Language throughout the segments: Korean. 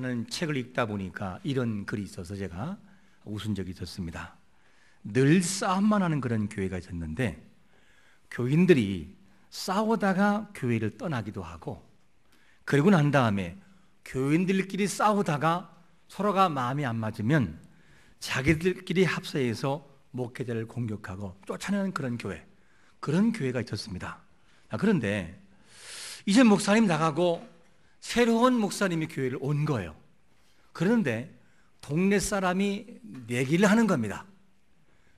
하는 책을 읽다 보니까 이런 글이 있어서 제가 웃은 적이 있었습니다. 늘 싸움만 하는 그런 교회가 있었는데 교인들이 싸우다가 교회를 떠나기도 하고, 그리고 난 다음에 교인들끼리 싸우다가 서로가 마음이 안 맞으면 자기들끼리 합세해서 목회자를 공격하고 쫓아내는 그런 교회가 있었습니다. 그런데 이제 목사님 나가고 새로운 목사님이 교회를 온 거예요. 그런데 동네 사람이 내기를 하는 겁니다.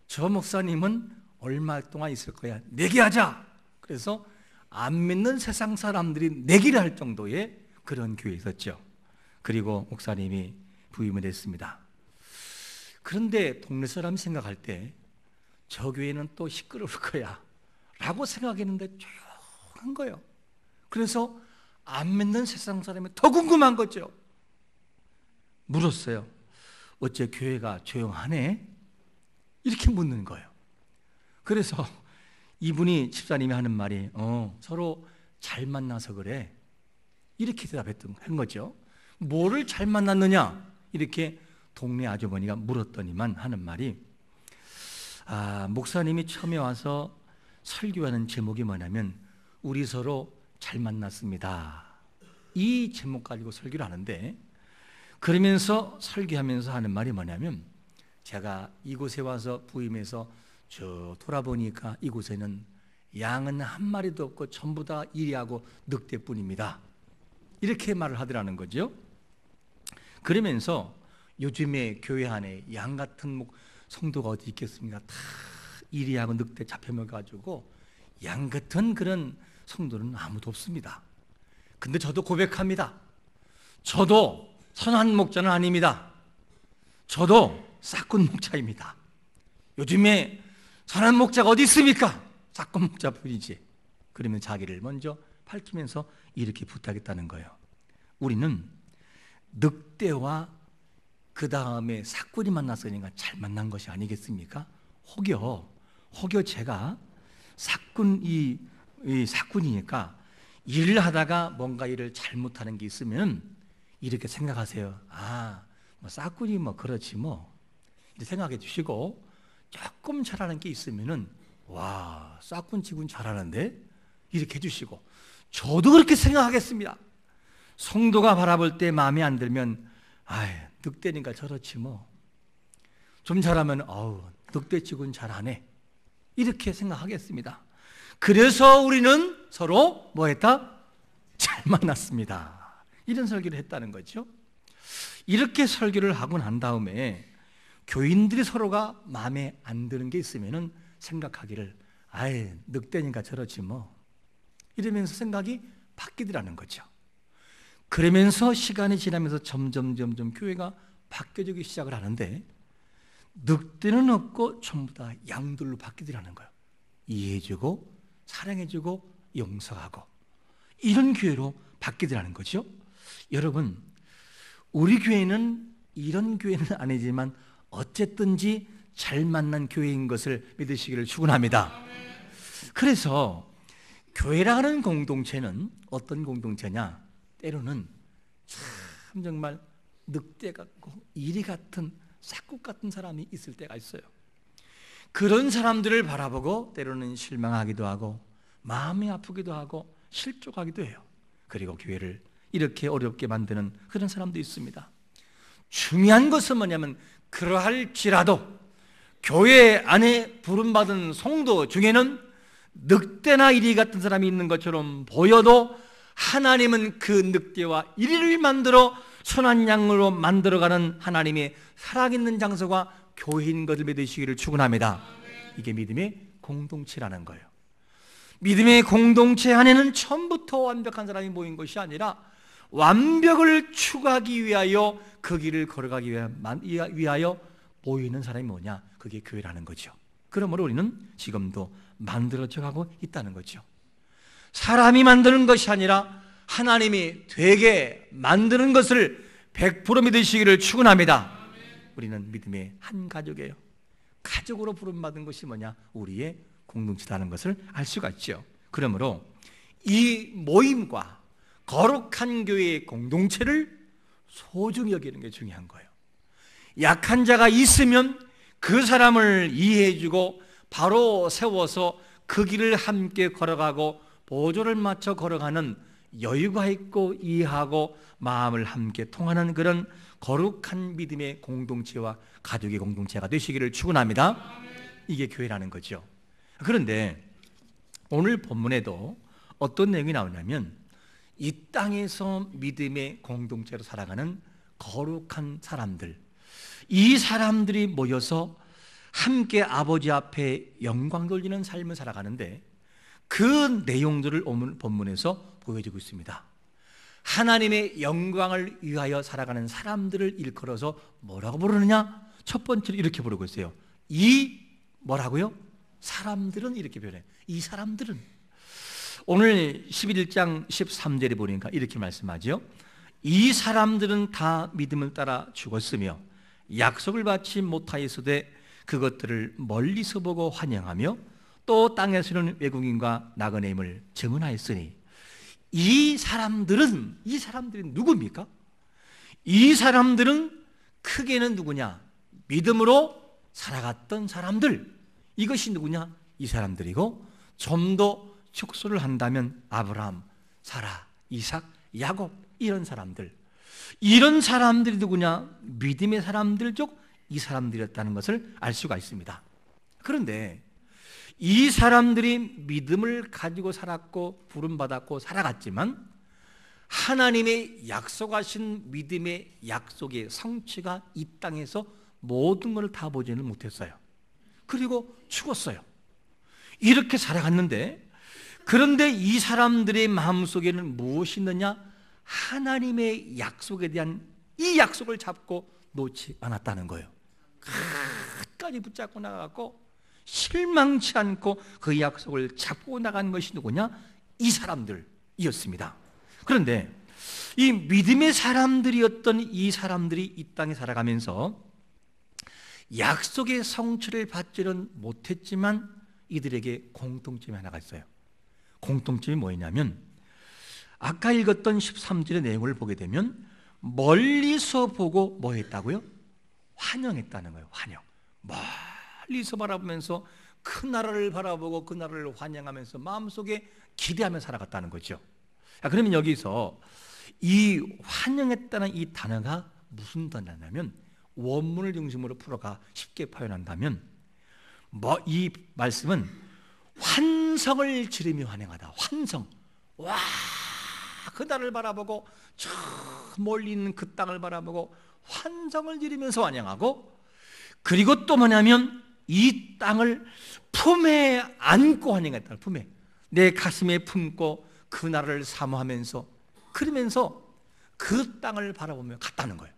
저 목사님은 얼마 동안 있을 거야, 내기하자. 그래서 안 믿는 세상 사람들이 내기를 할 정도의 그런 교회에 있었죠. 그리고 목사님이 부임을 했습니다. 그런데 동네 사람이 생각할 때 저 교회는 또 시끄러울 거야 라고 생각했는데 조용한 거예요. 그래서 안 믿는 세상 사람이 더 궁금한 거죠. 물었어요. 어째 교회가 조용하네? 이렇게 묻는 거예요. 그래서 이분이, 집사님이 하는 말이 서로 잘 만나서 그래, 이렇게 한 거죠. 뭐를 잘 만났느냐? 이렇게 동네 아주머니가 물었더니만 하는 말이, 목사님이 처음에 와서 설교하는 제목이 뭐냐면 우리 서로 잘 만났습니다, 이 제목 가지고 설교를 하는데, 그러면서 설교하면서 하는 말이 뭐냐면, 제가 이곳에 와서 부임해서 저 돌아보니까 이곳에는 양은 한 마리도 없고 전부 다 이리하고 늑대뿐입니다, 이렇게 말을 하더라는 거죠. 그러면서 요즘에 교회 안에 양 같은 성도가 어디 있겠습니까? 다 이리하고 늑대 잡혀먹어가지고 양 같은 그런 성도는 아무도 없습니다. 근데 저도 고백합니다. 저도 선한 목자는 아닙니다. 저도 싹군 목자입니다. 요즘에 선한 목자가 어디 있습니까? 싹군 목자뿐이지. 그러면 자기를 먼저 밝히면서 이렇게 부탁했다는 거예요. 우리는 늑대와 그 다음에 삭군이 만났으니까 잘 만난 것이 아니겠습니까? 혹여 제가 삭군이니까 일을 하다가 뭔가 일을 잘못하는 게 있으면 이렇게 생각하세요. 뭐 삭군이 뭐 그렇지 뭐, 이렇게 생각해 주시고, 조금 잘하는 게 있으면은 와, 삭군 지군 잘하는데, 이렇게 해주시고, 저도 그렇게 생각하겠습니다. 성도가 바라볼 때 마음에 안 들면 늑대니까 저렇지 뭐, 좀 잘하면 늑대치곤 잘하네, 이렇게 생각하겠습니다. 그래서 우리는 서로 뭐 했다? 잘 만났습니다, 이런 설교를 했다는 거죠. 이렇게 설교를 하고 난 다음에 교인들이 서로가 마음에 안 드는 게 있으면은 생각하기를 늑대니까 저렇지 뭐, 이러면서 생각이 바뀌더라는 거죠. 그러면서 시간이 지나면서 점점 교회가 바뀌어지기 시작을 하는데, 늑대는 없고 전부 다 양들로 바뀌더라는 거예요. 이해해주고 사랑해주고 용서하고, 이런 교회로 바뀌더라는 거죠. 여러분, 우리 교회는 이런 교회는 아니지만 어쨌든지 잘 만난 교회인 것을 믿으시기를 축원합니다. 그래서 교회라는 공동체는 어떤 공동체냐? 때로는 참 정말 늑대 같고 이리 같은 삭국 같은 사람이 있을 때가 있어요. 그런 사람들을 바라보고 때로는 실망하기도 하고 마음이 아프기도 하고 실족하기도 해요. 그리고 교회를 이렇게 어렵게 만드는 그런 사람도 있습니다. 중요한 것은 뭐냐면, 그러할지라도 교회 안에 부름받은 성도 중에는 늑대나 이리 같은 사람이 있는 것처럼 보여도 하나님은 그 늑대와 이리를 만들어 선한 양으로 만들어가는 하나님의 살아있는 장소가 교회인 것을 믿으시기를 축원합니다. 이게 믿음의 공동체라는 거예요. 믿음의 공동체 안에는 처음부터 완벽한 사람이 모인 것이 아니라 완벽을 추구하기 위하여 그 길을 걸어가기 위하여 모이는 사람이 뭐냐? 그게 교회라는 거죠. 그러므로 우리는 지금도 만들어져 가고 있다는 거죠. 사람이 만드는 것이 아니라 하나님이 되게 만드는 것을 100% 믿으시기를 축원합니다. 우리는 믿음의 한 가족이에요. 가족으로 부름받은 것이 뭐냐? 우리의 공동체라는 것을 알 수가 있죠. 그러므로 이 모임과 거룩한 교회의 공동체를 소중히 여기는 게 중요한 거예요. 약한 자가 있으면 그 사람을 이해해주고 바로 세워서 그 길을 함께 걸어가고 보조를 맞춰 걸어가는 여유가 있고 이해하고 마음을 함께 통하는 그런 거룩한 믿음의 공동체와 가족의 공동체가 되시기를 축원합니다. 이게 교회라는 거죠. 그런데 오늘 본문에도 어떤 내용이 나오냐면 이 땅에서 믿음의 공동체로 살아가는 거룩한 사람들, 이 사람들이 모여서 함께 아버지 앞에 영광 돌리는 삶을 살아가는데 그 내용들을 오늘 본문에서 보여주고 있습니다. 하나님의 영광을 위하여 살아가는 사람들을 일컬어서 뭐라고 부르느냐? 첫 번째로 이렇게 부르고 있어요. 이 뭐라고요? 사람들은 이렇게 표현해요. 이 사람들은. 오늘 11장 13절에 보니까 이렇게 말씀하죠. 이 사람들은 다 믿음을 따라 죽었으며 약속을 받지 못하였으되 그것들을 멀리서 보고 환영하며 또 땅에서는 외국인과 나그네임을 증언하였으니 이 사람들이 누굽니까? 이 사람들은 크게는 누구냐? 믿음으로 살아갔던 사람들. 이것이 누구냐? 이 사람들이고 좀 더 축소를 한다면 아브라함, 사라, 이삭, 야곱 이런 사람들. 이런 사람들이 누구냐? 믿음의 사람들 중 이 사람들이었다는 것을 알 수가 있습니다. 그런데 이 사람들이 믿음을 가지고 살았고 부름받았고 살아갔지만 하나님의 약속하신 믿음의 약속의 성취가 이 땅에서 모든 것을 다 보지는 못했어요. 그리고 죽었어요. 이렇게 살아갔는데 그런데 이 사람들의 마음속에는 무엇이 있느냐? 하나님의 약속에 대한 이 약속을 잡고 놓지 않았다는 거예요. 끝까지 붙잡고 나가고 실망치 않고 그 약속을 잡고 나간 것이 누구냐? 이 사람들이었습니다. 그런데 이 믿음의 사람들이었던 이 사람들이 이 땅에 살아가면서 약속의 성취를 받지는 못했지만 이들에게 공통점이 하나가 있어요. 공통점이 뭐냐면 아까 읽었던 13절의 내용을 보게 되면 멀리서 보고 뭐 했다고요? 환영했다는 거예요. 환영. 멀리서 바라보면서 그 나라를 바라보고 그 나라를 환영하면서 마음속에 기대하며 살아갔다는 거죠. 그러면 여기서 이 환영했다는 이 단어가 무슨 단어냐면 원문을 중심으로 풀어가 쉽게 표현한다면 이 말씀은 환성을 지르며 환영하다. 환성. 와, 그 나라를 바라보고 저 멀리 있는 그 땅을 바라보고 환성을 지르면서 환영하고 그리고 또 뭐냐면 이 땅을 품에 안고 환영했다. 품에 내 가슴에 품고 그 나라를 사모하면서 그러면서 그 땅을 바라보며 갔다는 거예요.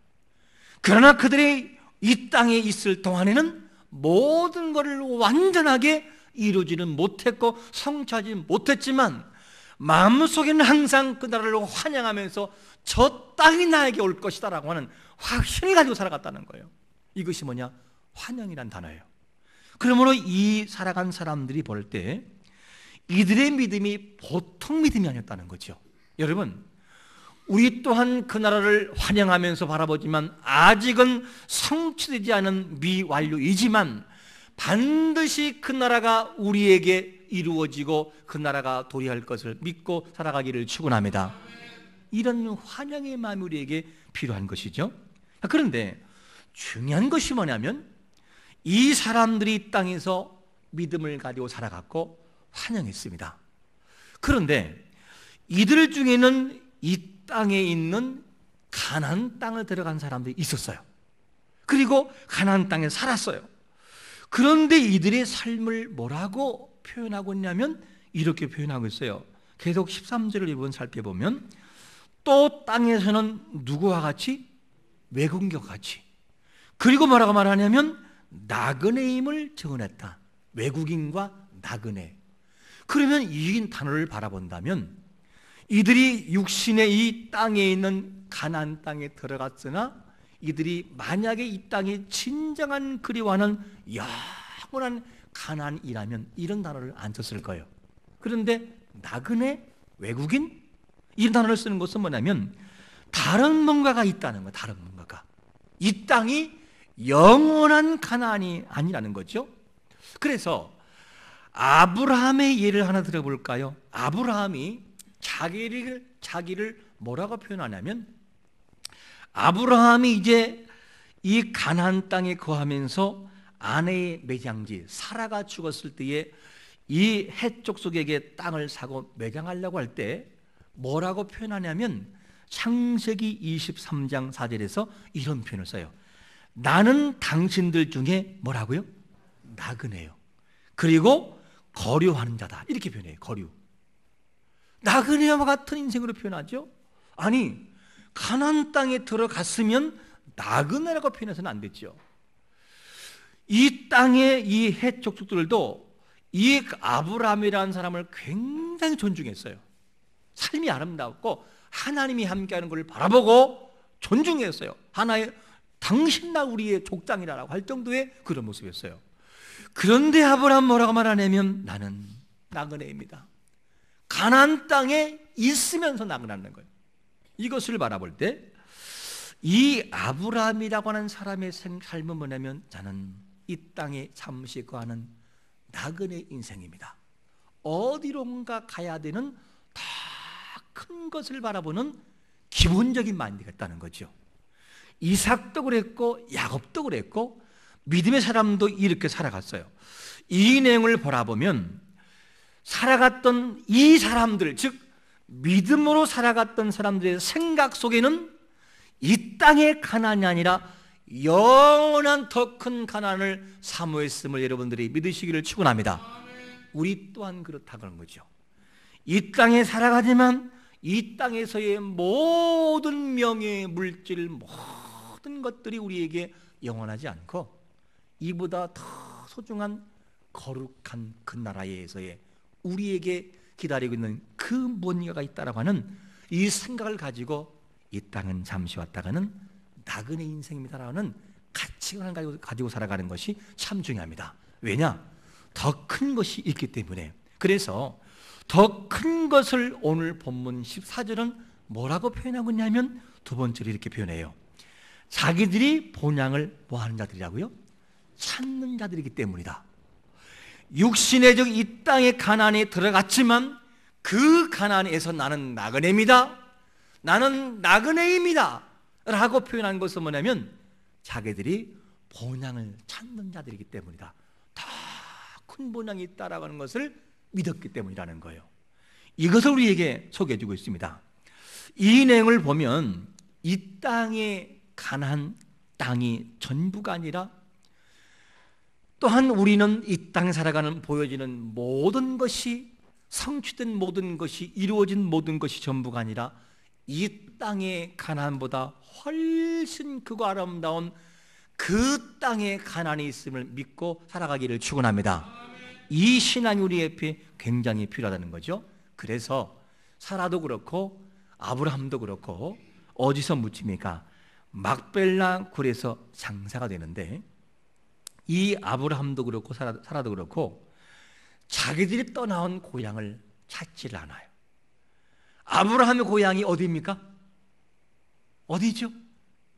그러나 그들이 이 땅에 있을 동안에는 모든 것을 완전하게 이루지는 못했고 성취하지 못했지만 마음속에는 항상 그 나라를 환영하면서 저 땅이 나에게 올 것이다라고 하는 확신을 가지고 살아갔다는 거예요. 이것이 뭐냐? 환영이란 단어예요. 그러므로 이 살아간 사람들이 볼 때 이들의 믿음이 보통 믿음이 아니었다는 거죠. 여러분, 우리 또한 그 나라를 환영하면서 바라보지만 아직은 성취되지 않은 미완료이지만 반드시 그 나라가 우리에게 이루어지고 그 나라가 도래할 것을 믿고 살아가기를 축원합니다. 이런 환영의 마음이 우리에게 필요한 것이죠. 그런데 중요한 것이 뭐냐면 이 사람들이 땅에서 믿음을 가지고 살아갔고 환영했습니다. 그런데 이들 중에는 이 땅에 있는 가나안 땅을 들어간 사람들이 있었어요. 그리고 가나안 땅에 살았어요. 그런데 이들의 삶을 뭐라고 표현하고 있냐면 이렇게 표현하고 있어요. 계속 13절을 이번 살펴보면 또 땅에서는 누구와 같이? 외국인과 같이. 그리고 뭐라고 말하냐면 나그네임을 증언했다. 외국인과 나그네. 그러면 이 단어를 바라본다면 이들이 육신의 이 땅에 있는 가나안 땅에 들어갔으나 이들이 만약에 이 땅이 진정한 그리워하는 영원한 가나안이라면 이런 단어를 안 썼을 거예요. 그런데 나그네, 외국인 이런 단어를 쓰는 것은 뭐냐면 다른 뭔가가 있다는 거예요. 다른 뭔가가. 이 땅이 영원한 가나안이 아니라는 거죠. 그래서 아브라함의 예를 하나 들어볼까요? 아브라함이 자기를 뭐라고 표현하냐면, 아브라함이 이제 이 가나안 땅에 거하면서 아내의 매장지 사라가 죽었을 때에 이 헷 족속에게 땅을 사고 매장하려고 할 때 뭐라고 표현하냐면, 창세기 23장 4절에서 이런 표현을 써요. 나는 당신들 중에 뭐라고요? 나그네요. 그리고 거류하는 자다. 이렇게 표현해요. 거류. 나그네와 같은 인생으로 표현하죠. 아니, 가나안 땅에 들어갔으면 나그네라고 표현해서는 안 됐죠. 이 땅의 이 헷 족속들도 이 아브라함이라는 사람을 굉장히 존중했어요. 삶이 아름답고 하나님이 함께하는 것을 바라보고 존중했어요. 하나의 당신나 우리의 족장이라고 할 정도의 그런 모습이었어요. 그런데 아브라함 뭐라고 말하냐면, 나는 나그네입니다. 가나안 땅에 있으면서 나그네라는 거예요. 이것을 바라볼 때 이 아브라함이라고 하는 사람의 삶은 뭐냐면, 나는 이 땅에 잠시 거하는 나그네 인생입니다. 어디론가 가야 되는 더 큰 것을 바라보는 기본적인 마인드가 있다는 거죠. 이삭도 그랬고 야곱도 그랬고 믿음의 사람도 이렇게 살아갔어요. 이 내용을 바라보면 살아갔던 이 사람들, 즉 믿음으로 살아갔던 사람들의 생각 속에는 이 땅의 가나안이 아니라 영원한 더 큰 가나안을 사모했음을 여러분들이 믿으시기를 축원합니다. 우리 또한 그렇다는 거죠. 이 땅에 살아가지만 이 땅에서의 모든 명예, 물질, 모든 것들이 우리에게 영원하지 않고 이보다 더 소중한 거룩한 그 나라에서의 우리에게 기다리고 있는 그 무언가가 있다라고 하는 이 생각을 가지고 이 땅은 잠시 왔다가는 나그네 인생입니다라는 가치관을 가지고 살아가는 것이 참 중요합니다. 왜냐? 더 큰 것이 있기 때문에. 그래서 더 큰 것을 오늘 본문 14절은 뭐라고 표현하고 있냐면, 두 번째로 이렇게 표현해요. 자기들이 본향을 뭐하는 자들이라고요? 찾는 자들이기 때문이다. 육신의 적 이 땅의 가나안에 들어갔지만 그 가나안에서 나는 나그네입니다. 나는 나그네입니다 라고 표현한 것은 뭐냐면, 자기들이 본향을 찾는 자들이기 때문이다. 더 큰 본향이 있다라고 하는 것을 믿었기 때문이라는 거예요. 이것을 우리에게 소개해주고 있습니다. 이 내용을 보면 이 땅의 가나안 땅이 전부가 아니라, 또한 우리는 이 땅에 살아가는 보여지는 모든 것이, 성취된 모든 것이, 이루어진 모든 것이 전부가 아니라 이 땅의 가나안보다 훨씬 크고 아름다운 그 땅의 가나안이 있음을 믿고 살아가기를 축원합니다. 이 신앙이 우리에게 굉장히 필요하다는 거죠. 그래서 사라도 그렇고 아브라함도 그렇고 어디서 묻힙니까? 막벨라 굴에서 장사가 되는데, 이 아브라함도 그렇고 사라도 그렇고 자기들이 떠나온 고향을 찾지를 않아요. 아브라함의 고향이 어디입니까? 어디죠?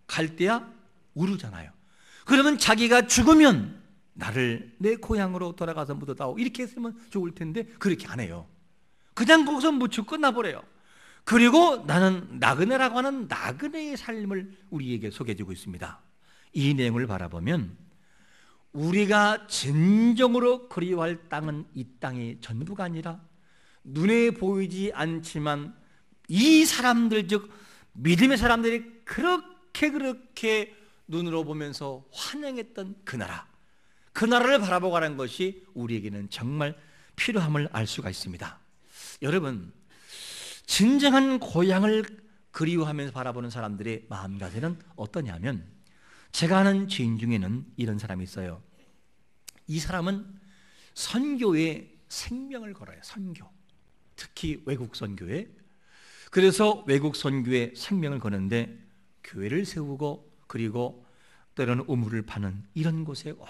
갈대아 우르잖아요. 그러면 자기가 죽으면 나를 내 고향으로 돌아가서 묻어다오, 이렇게 했으면 좋을 텐데 그렇게 안 해요. 그냥 거기서 묻히고 끝나버려요. 그리고 나는 나그네라고 하는 나그네의 삶을 우리에게 소개해주고 있습니다. 이 내용을 바라보면 우리가 진정으로 그리워할 땅은 이 땅의 전부가 아니라, 눈에 보이지 않지만 이 사람들, 즉 믿음의 사람들이 그렇게 눈으로 보면서 환영했던 그 나라, 그 나라를 바라보고 가는 것이 우리에게는 정말 필요함을 알 수가 있습니다. 여러분, 진정한 고향을 그리워하면서 바라보는 사람들의 마음가짐은 어떠냐면, 제가 아는 지인 중에는 이런 사람이 있어요. 이 사람은 선교에 생명을 걸어요. 선교, 특히 외국 선교에. 그래서 외국 선교에 생명을 거는데 교회를 세우고, 그리고 때로는 우물을 파는 이런 곳에 온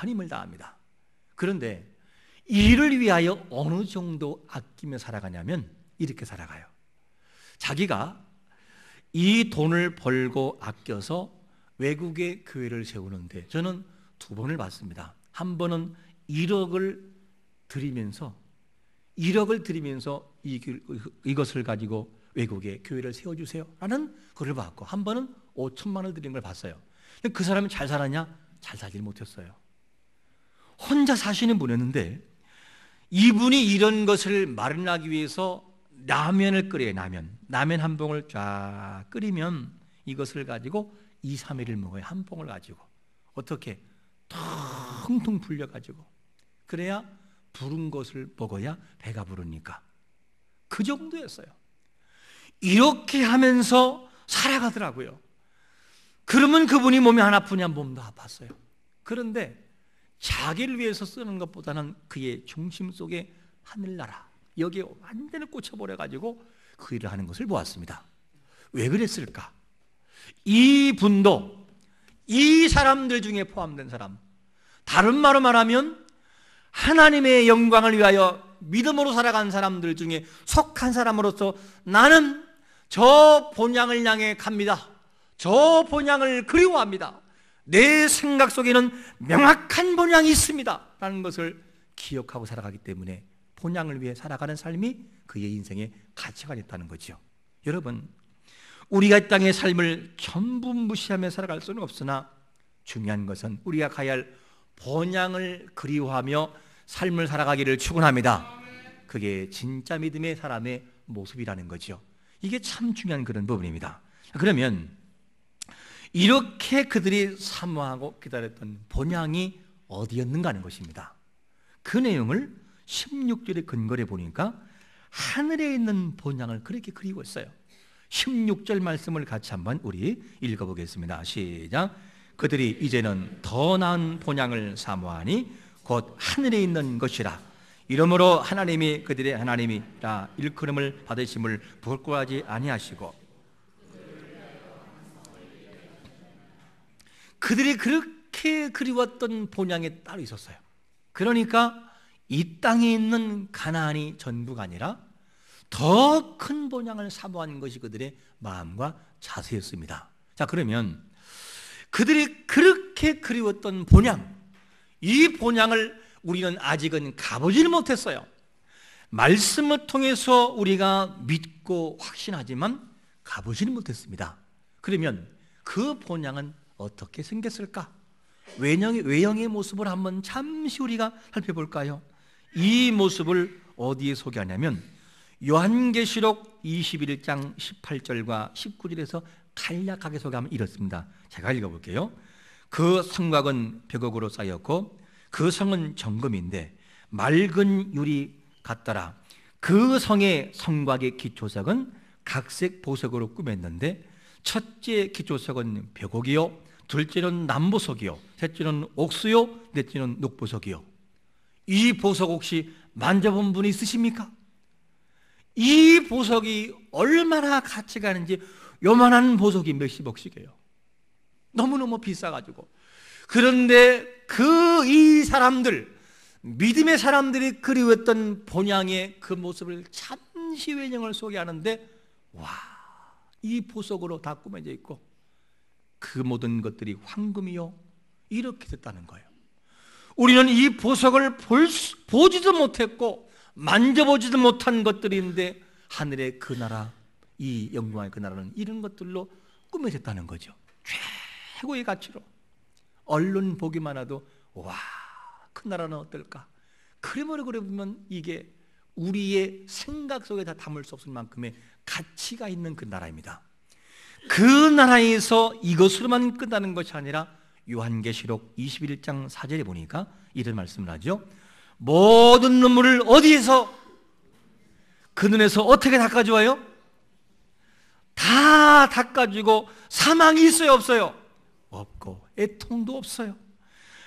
힘을 다합니다. 그런데 이를 위하여 어느 정도 아끼며 살아가냐면 이렇게 살아가요. 자기가 이 돈을 벌고 아껴서 외국에 교회를 세우는데 저는 2번을 봤습니다. 한 번은 1억을 드리면서 이것을 가지고 외국에 교회를 세워주세요 라는 글을 봤고, 한 번은 5천만 원을 드린 걸 봤어요. 근데 그 사람이 잘 살았냐? 잘 살지 못했어요. 혼자 사시는 분이었는데 이분이 이런 것을 마련하기 위해서 라면을 끓여요. 라면 한 봉을 쫙 끓이면 이것을 가지고 2, 3일을 먹어요. 한 봉을 가지고. 어떻게? 텅텅 불려가지고. 그래야 부른 것을 먹어야 배가 부르니까. 그 정도였어요. 이렇게 하면서 살아가더라고요. 그러면 그분이 몸이 안 아프냐? 몸도 아팠어요. 그런데 자기를 위해서 쓰는 것보다는 그의 중심 속에 하늘나라, 여기에 완전히 꽂혀버려가지고 그 일을 하는 것을 보았습니다. 왜 그랬을까? 이 분도 이 사람들 중에 포함된 사람, 다른 말로 말하면 하나님의 영광을 위하여 믿음으로 살아간 사람들 중에 속한 사람으로서 나는 저 본향을 향해 갑니다. 저 본향을 그리워합니다. 내 생각 속에는 명확한 본향이 있습니다 라는 것을 기억하고 살아가기 때문에 본향을 위해 살아가는 삶이 그의 인생의 가치가 됐다는 거죠. 여러분, 우리가 이 땅의 삶을 전부 무시하며 살아갈 수는 없으나 중요한 것은 우리가 가야 할 본향을 그리워하며 삶을 살아가기를 축원합니다. 그게 진짜 믿음의 사람의 모습이라는 거죠. 이게 참 중요한 그런 부분입니다. 그러면 이렇게 그들이 사모하고 기다렸던 본향이 어디였는가 하는 것입니다. 그 내용을 16절의 근거를 보니까 하늘에 있는 본향을 그렇게 그리웠어요. 16절 말씀을 같이 한번 우리 읽어보겠습니다. 시작. 그들이 이제는 더 나은 본향을 사모하니 곧 하늘에 있는 것이라. 이러므로 하나님이 그들의 하나님이라 일컬음을 받으심을 부끄러워하지 아니하시고, 그들이 그렇게 그리웠던 본향이 따로 있었어요. 그러니까 이 땅에 있는 가나안이 전부가 아니라 더 큰 본향을 사모하는 것이 그들의 마음과 자세였습니다. 자, 그러면 그들이 그렇게 그리웠던 본향, 이 본향을 우리는 아직은 가보지는 못했어요. 말씀을 통해서 우리가 믿고 확신하지만 가보지는 못했습니다. 그러면 그 본향은 어떻게 생겼을까? 외형의 모습을 한번 잠시 우리가 살펴볼까요? 이 모습을 어디에 소개하냐면 요한계시록 21장 18절과 19절에서 간략하게 소개하면 이렇습니다. 제가 읽어볼게요. 그 성곽은 벽옥으로 쌓였고 그 성은 정금인데 맑은 유리 같더라. 그 성의 성곽의 기초석은 각색 보석으로 꾸몄는데 첫째 기초석은 벽옥이요, 둘째는 남보석이요, 셋째는 옥수요, 넷째는 녹보석이요. 이 보석 혹시 만져본 분이 있으십니까? 이 보석이 얼마나 가치가 있는지, 요만한 보석이 몇십억씩이에요. 너무너무 비싸가지고. 그런데 이 사람들, 믿음의 사람들이 그리웠던 본향의 그 모습을 잠시 외형을 소개하는데, 와, 이 보석으로 다 꾸며져 있고 그 모든 것들이 황금이요, 이렇게 됐다는 거예요. 우리는 이 보석을 보지도 못했고 만져보지도 못한 것들인데 하늘의 그 나라, 이 영광의 그 나라는 이런 것들로 꾸며졌다는 거죠. 최고의 가치로. 얼른 보기만 해도 와, 그 나라는 어떨까? 그러므로 그래 보면 이게 우리의 생각 속에 다 담을 수 없을 만큼의 가치가 있는 그 나라입니다. 그 나라에서 이것으로만 끝나는 것이 아니라 요한계시록 21장 4절에 보니까 이런 말씀을 하죠. 모든 눈물을 어디에서, 그 눈에서 어떻게 닦아주어요? 다 닦아주고 사망이 있어요, 없어요? 없고 애통도 없어요.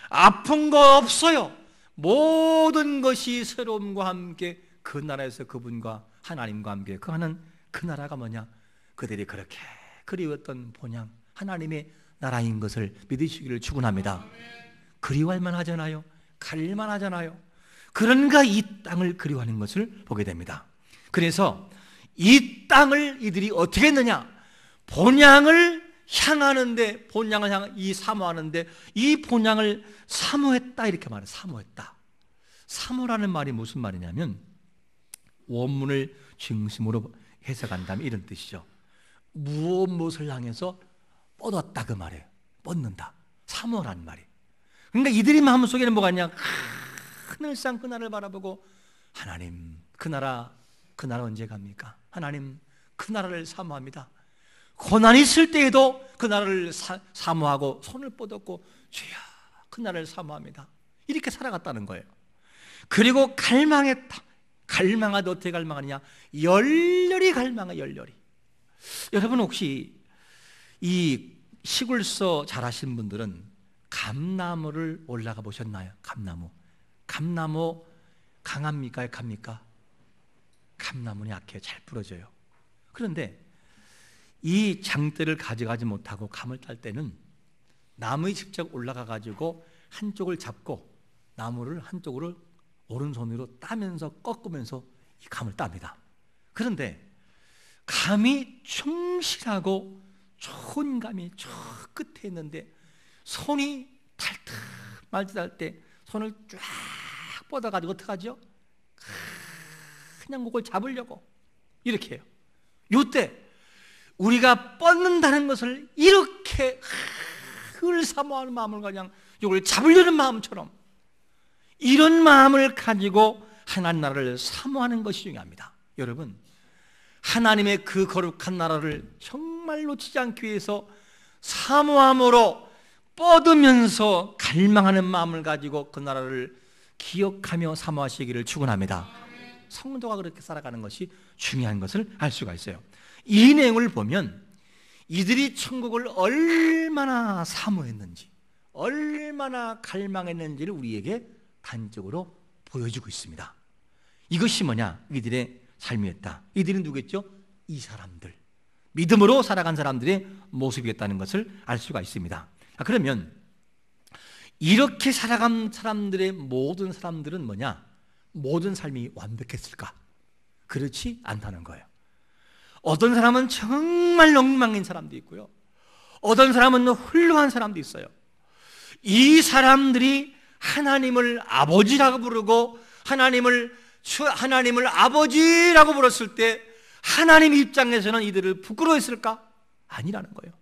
아픈 거 없어요. 모든 것이 새로움과 함께 그 나라에서 그분과 하나님과 함께 거하는 그 나라가 뭐냐? 그들이 그렇게 그리웠던 본향 하나님의 나라인 것을 믿으시기를 축원합니다. 그리워할 만하잖아요. 갈릴만 하잖아요. 그런가 이 땅을 그리워하는 것을 보게 됩니다. 그래서 이 땅을 이들이 어떻게 했느냐? 본향을 향하는데, 이 사모하는데, 이 본향을 사모했다 이렇게 말해요. 사모했다. 사모라는 말이 무슨 말이냐면 원문을 중심으로 해석한다면 이런 뜻이죠. 무엇을 향해서 뻗었다 그 말이에요. 뻗는다. 사모라는 말이. 그러니까 이들이 마음속에는 뭐가 있냐? 하늘상 그 나라를 바라보고, 하나님 그 나라 언제 갑니까? 하나님 그 나라를 사모합니다. 고난이 있을 때에도 그 나라를 사모하고 손을 뻗었고, 주여 그 나라를 사모합니다. 이렇게 살아갔다는 거예요. 그리고 갈망했다. 갈망하되 어떻게 갈망하느냐? 열렬히 갈망해. 열렬히. 여러분 혹시 이 시골서 잘하신 분들은 감나무를 올라가 보셨나요? 감나무 강합니까? 약합니까? 감나무는 약해요. 잘 부러져요. 그런데 이 장대를 가져가지 못하고 감을 딸 때는 나무에 직접 올라가 가지고 한쪽을 잡고 나무를 한쪽으로 오른손으로 따면서 꺾으면서 이 감을 땁니다. 그런데 감이 충실하고 좋은 감이 저 끝에 있는데 손이 탈탈 말짓할 때 손을 쫙 뻗어가지고 어떻게 하죠? 그냥 그걸 잡으려고 이렇게 해요. 이때 우리가 뻗는다는 것을 이렇게 그걸 사모하는 마음을 그냥 이걸 잡으려는 마음처럼 이런 마음을 가지고 하나님 나라를 사모하는 것이 중요합니다. 여러분, 하나님의 그 거룩한 나라를 정말 놓치지 않기 위해서 사모함으로 뻗으면서 갈망하는 마음을 가지고 그 나라를 기억하며 사모하시기를 축원합니다. 성도가 그렇게 살아가는 것이 중요한 것을 알 수가 있어요. 이 내용을 보면 이들이 천국을 얼마나 사모했는지, 얼마나 갈망했는지를 우리에게 단적으로 보여주고 있습니다. 이것이 뭐냐? 이들의 삶이었다. 이들은 누구겠죠? 이 사람들, 믿음으로 살아간 사람들의 모습이었다는 것을 알 수가 있습니다. 그러면 이렇게 살아간 사람들의 모든 사람들은 뭐냐? 모든 삶이 완벽했을까? 그렇지 않다는 거예요. 어떤 사람은 정말 엉망인 사람도 있고요, 어떤 사람은 훌륭한 사람도 있어요. 이 사람들이 하나님을 아버지라고 부르고 하나님을 아버지라고 불렀을 때 하나님 입장에서는 이들을 부끄러워했을까? 아니라는 거예요.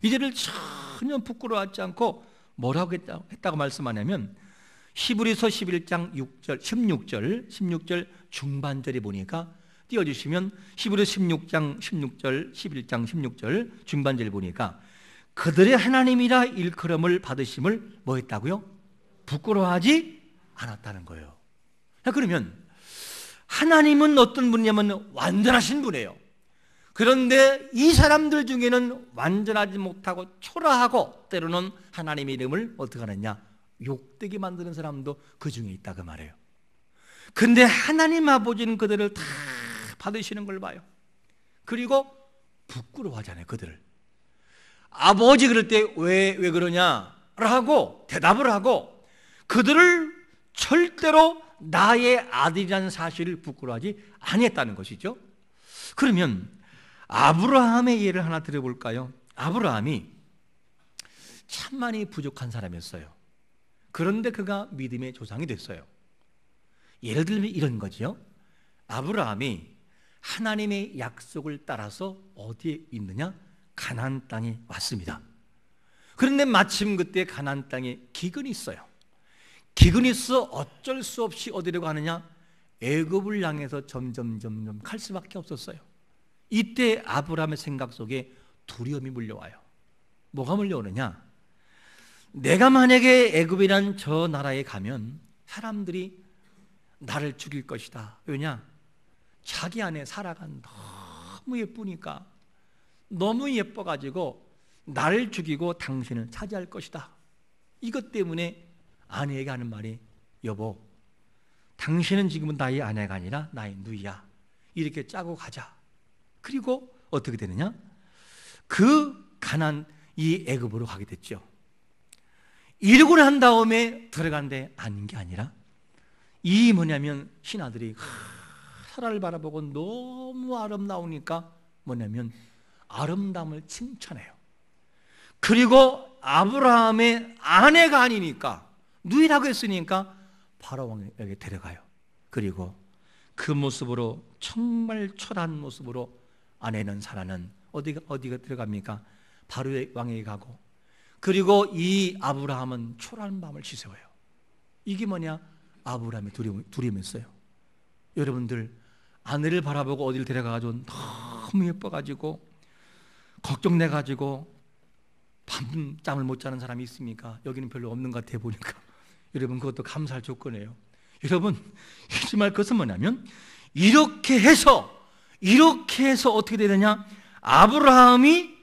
이들을 전혀 부끄러워하지 않고 뭐라고 했다고 말씀하냐면 히브리서 11장 16절 중반절에 보니까 띄워주시면 히브리서 16장 16절 11장 16절 중반절에 보니까 그들의 하나님이라 일컬음을 받으심을 뭐 했다고요? 부끄러워하지 않았다는 거예요. 그러면 하나님은 어떤 분이냐면 완전하신 분이에요. 그런데 이 사람들 중에는 완전하지 못하고 초라하고 때로는 하나님의 이름을 어떻게 하느냐? 욕되게 만드는 사람도 그 중에 있다 그 말이에요. 근데 하나님 아버지는 그들을 다 받으시는 걸 봐요. 그리고 부끄러워하잖아요. 그들을. 아버지 그럴 때 왜 그러냐라고 대답을 하고 그들을 절대로 나의 아들이라는 사실을 부끄러워하지 아니했다는 것이죠. 그러면 아브라함의 예를 하나 들어볼까요? 아브라함이 참 많이 부족한 사람이었어요. 그런데 그가 믿음의 조상이 됐어요. 예를 들면 이런 거죠. 아브라함이 하나님의 약속을 따라서 어디에 있느냐? 가나안 땅에 왔습니다. 그런데 마침 그때 가나안 땅에 기근이 있어요. 기근이 있어 어쩔 수 없이 어디로 가느냐? 애굽을 향해서 점점 갈 수밖에 없었어요. 이때 아브라함의 생각 속에 두려움이 물려와요. 뭐가 물려오느냐? 내가 만약에 애굽이란 저 나라에 가면 사람들이 나를 죽일 것이다. 왜냐? 자기 안에 사라가 너무 예쁘니까, 너무 예뻐가지고 나를 죽이고 당신을 차지할 것이다. 이것 때문에 아내에게 하는 말이 여보, 당신은 지금은 나의 아내가 아니라 나의 누이야. 이렇게 짜고 가자. 그리고 어떻게 되느냐? 그 가나안 이 애굽으로 가게 됐죠. 이러고 난 다음에 들어간데 아닌 게 아니라 이 뭐냐면 신하들이 사라를 바라보고 너무 아름다우니까 뭐냐면 아름다움을 칭찬해요. 그리고 아브라함의 아내가 아니니까, 누이라고 했으니까 바로 왕에게 데려가요. 그리고 그 모습으로, 정말 초라한 모습으로 아내는 사라는 어디가 들어갑니까? 바로 왕에게 가고, 그리고 이 아브라함은 초라한 마음을 지새워요. 이게 뭐냐? 아브라함의 두려움이었어요. 여러분들, 아내를 바라보고 어디를 데려가가지고 너무 예뻐가지고 걱정돼가지고 밤잠을 못 자는 사람이 있습니까? 여기는 별로 없는 것 같아 보니까. 여러분, 그것도 감사할 조건이에요. 여러분, 잊지 말 것은 뭐냐면, 이렇게 해서 어떻게 되느냐? 아브라함이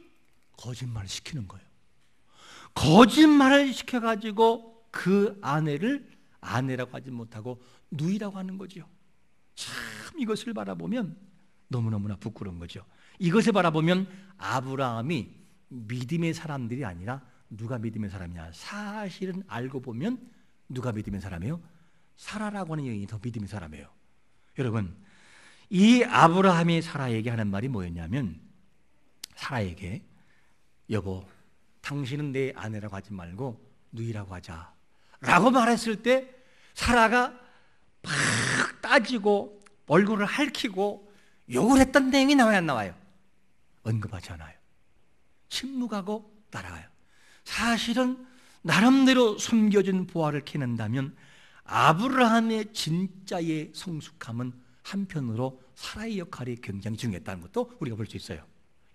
거짓말을 시키는 거예요. 거짓말을 시켜가지고 그 아내를 아내라고 하지 못하고 누이라고 하는 거죠. 참, 이것을 바라보면 너무너무나 부끄러운 거죠. 이것을 바라보면 아브라함이 믿음의 사람들이 아니라, 누가 믿음의 사람이냐? 사실은 알고 보면 누가 믿음의 사람이에요? 사라라고 하는 여인이 더 믿음의 사람이에요. 여러분, 이 아브라함이 사라에게 하는 말이 뭐였냐면, 사라에게 여보, 당신은 내 아내라고 하지 말고 누이라고 하자 라고 말했을 때, 사라가 막 따지고 얼굴을 핥히고 욕을 했던 내용이 나와요, 안 나와요? 언급하지 않아요. 침묵하고 따라가요. 사실은 나름대로 숨겨진 보화를 캐낸다면 아브라함의 진짜의 성숙함은 한편으로 사라의 역할이 굉장히 중요했다는 것도 우리가 볼 수 있어요.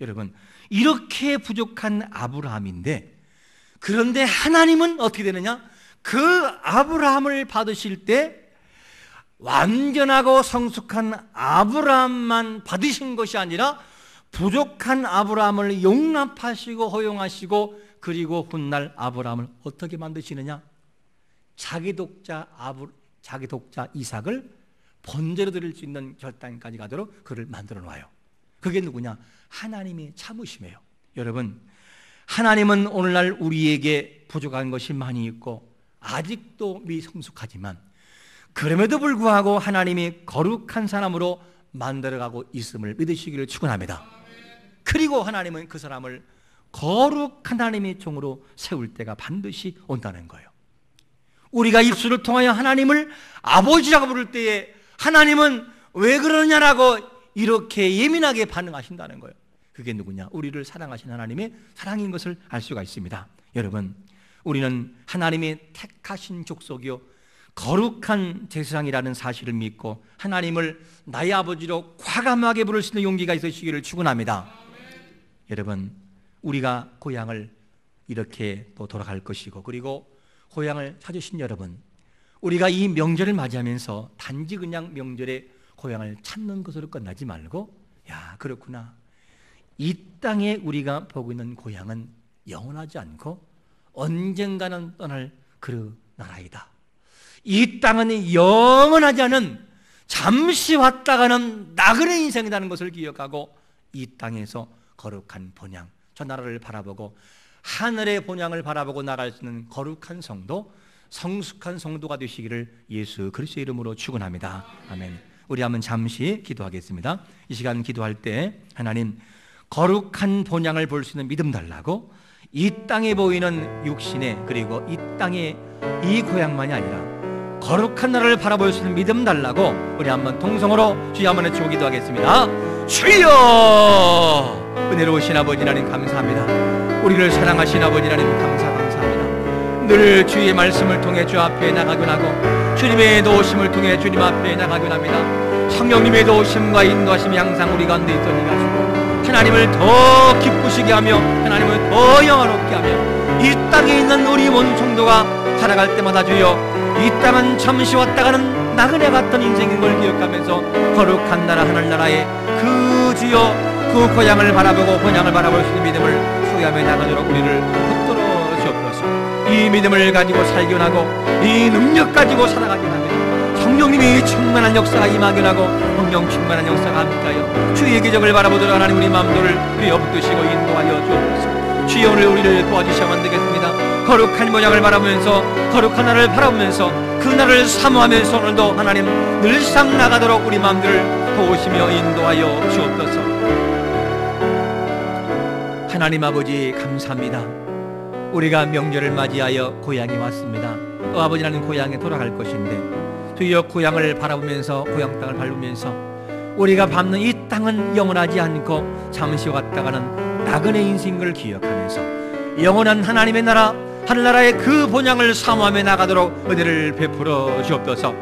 여러분, 이렇게 부족한 아브라함인데, 그런데 하나님은 어떻게 되느냐? 그 아브라함을 받으실 때 완전하고 성숙한 아브라함만 받으신 것이 아니라 부족한 아브라함을 용납하시고 허용하시고, 그리고 훗날 아브라함을 어떻게 만드시느냐? 자기 독자 이삭을 번제로 드릴 수 있는 결단까지 가도록 그를 만들어 놔요. 그게 누구냐? 하나님의 참으심이에요. 여러분, 하나님은 오늘날 우리에게 부족한 것이 많이 있고 아직도 미성숙하지만, 그럼에도 불구하고 하나님이 거룩한 사람으로 만들어가고 있음을 믿으시기를 축원합니다. 그리고 하나님은 그 사람을 거룩한 하나님의 종으로 세울 때가 반드시 온다는 거예요. 우리가 입술을 통하여 하나님을 아버지라고 부를 때에 하나님은 왜 그러냐라고 이렇게 예민하게 반응하신다는 거예요. 그게 누구냐? 우리를 사랑하신 하나님의 사랑인 것을 알 수가 있습니다. 여러분, 우리는 하나님의 택하신 족속이요 거룩한 제사장이라는 사실을 믿고 하나님을 나의 아버지로 과감하게 부를 수 있는 용기가 있으시기를 축원합니다. 여러분, 우리가 고향을 이렇게 또 돌아갈 것이고, 그리고 고향을 찾으신 여러분, 우리가 이 명절을 맞이하면서 단지 그냥 명절에 고향을 찾는 것으로 끝나지 말고, 야, 그렇구나, 이 땅에 우리가 보고 있는 고향은 영원하지 않고 언젠가는 떠날 그 나라이다. 이 땅은 영원하지 않은 잠시 왔다 가는 나그네 인생이라는 것을 기억하고, 이 땅에서 거룩한 본향, 저 나라를 바라보고 하늘의 본향을 바라보고 나갈 수 있는 거룩한 성도, 성숙한 성도가 되시기를 예수 그리스도의 이름으로 축원합니다. 아멘. 우리 한번 잠시 기도하겠습니다. 이 시간 기도할 때, 하나님, 거룩한 본향을 볼 수 있는 믿음 달라고, 이 땅에 보이는 육신의, 그리고 이 땅의 이 고향만이 아니라 거룩한 나라를 바라볼 수 있는 믿음 달라고 우리 한번 통성으로 주여 한번 외치고 기도하겠습니다. 주여! 은혜로우신 아버지 하나님 감사합니다. 우리를 사랑하신 아버지 하나님 감사합니다. 늘 주의 말씀을 통해 주 앞에 나가곤 하고, 주님의 도우심을 통해 주님 앞에 나가곤 합니다. 성령님의 도우심과 인도하심이 항상 우리 가운데 있도록 하시고, 하나님을 더 기쁘시게 하며 하나님을 더 영화롭게 하며, 이 땅에 있는 우리 온 성도가 살아갈 때마다 주여, 이 땅은 잠시 왔다 가는 나그네 같은 인생인 걸 기억하면서 거룩한 나라 하늘나라의 그 주여 그 고향을 바라보고 본향을 바라볼 수 있는 믿음을 소유하며 나가도록 우리를 붙들어 주옵소서. 이 믿음을 가지고 살게 하고, 이 능력 가지고 살아가게 하며, 성령님이 충만한 역사가 임하게 하고, 성령 충만한 역사가 함께하여 주의 기적을 바라보도록 하나님 우리 마음들을 위에 붙드시고 인도하여 주옵소서. 주여, 오늘 우리를 도와주셔야만 되겠습니다. 거룩한 모양을 바라보면서, 거룩한 나라를 바라보면서, 그 나라를 사모하면서 오늘도 하나님 늘상 나가도록 우리 마음들을 도우시며 인도하여 주옵소서. 하나님 아버지 감사합니다. 우리가 명절을 맞이하여 고향에 왔습니다. 또 아버지 나는 고향에 돌아갈 것인데 주여 고향을 바라보면서 고향 땅을 밟으면서 우리가 밟는 이 땅은 영원하지 않고 잠시 왔다가는 나그네 인생을 기억하면서 영원한 하나님의 나라 하늘나라의 그 본향을 사모하며 나가도록 은혜를 베풀어 주옵소서.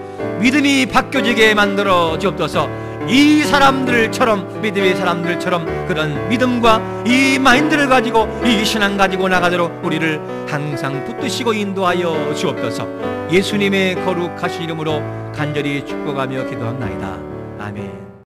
믿음이 바뀌어지게 만들어 주옵소서. 이 사람들처럼 믿음의 사람들처럼 그런 믿음과 이 마인드를 가지고 이 신앙 가지고 나가도록 우리를 항상 붙드시고 인도하여 주옵소서. 예수님의 거룩하신 이름으로 간절히 축복하며 기도합나이다. 아멘.